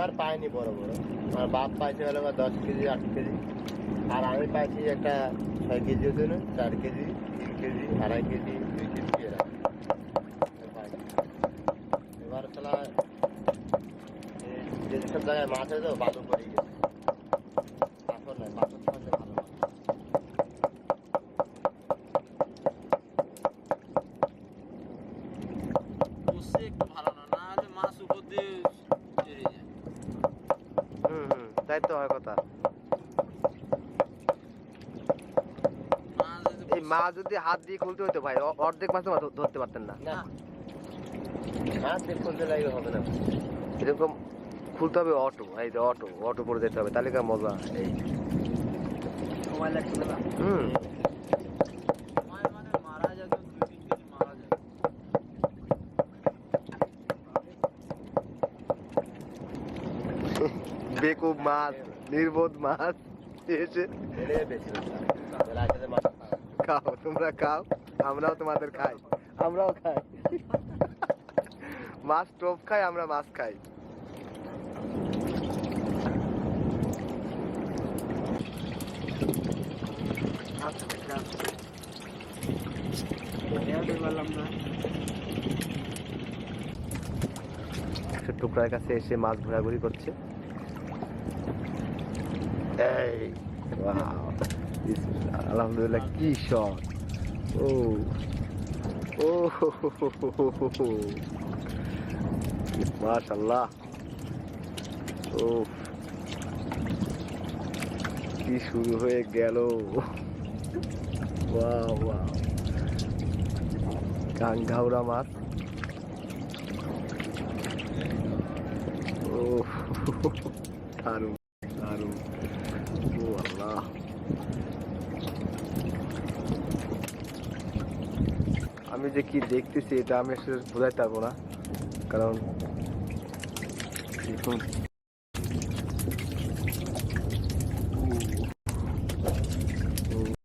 এবার পাইনি বড় বড়, আমার বাপ পাইছে হলো 10 কেজি 8 কেজি, আর আমি পাইছি একটা 6 কেজি ওজন, 4 কেজি 3 কেজি 2.5 কেজি 2 কেজি এরকম পাইছি। এবার শালা যেসব জায়গায় মাছ হয়েছে বালু পড়ে গেছে, পাথর নয়, পাথর থাকলে ভালো মাছ। একটু ভালো না, না হলে মাছ উপর দিয়ে বেরিয়ে যায়। তাই তো হয় কথা। এই মাছ যদি হাত দিয়ে খুলতে হইতো ভাই, অর্ধেক মাছ ধরতে পারতেন না। হাত দিয়ে খুলতে লাগে হবে না, এরকম খুলতে হবে অটো, এই যে অটো অটো পরে যেতে হবে, তাহলে কেমন মজা। এই সময় লাগছে না। সময় মানে মারা যায়, 2-3 কেজি মারা যায়। বেকুব মাছ, নির্বোধ মাছ এসে খাও, তোমরা খাও, আমরাও তোমাদের খাই, আমরাও খাই মাছ টোপ খাই, আমরা মাছ খাই। টুকরার কাছে এসে মাছ ঘোরাঘুরি করছে। এই আলহামদুলিল্লাহ, কি শট! ও ও মাশাআল্লাহ, ও কি শুরু হয়ে গেল! ওয়াও ওয়াও, গাঙ্গাউরা মাছ। ও দারুণ দারুণ, ও আল্লাহ। আমি যে কি দেখতেছি এটা আমি আসলে বোঝাইতে পারবো না, কারণ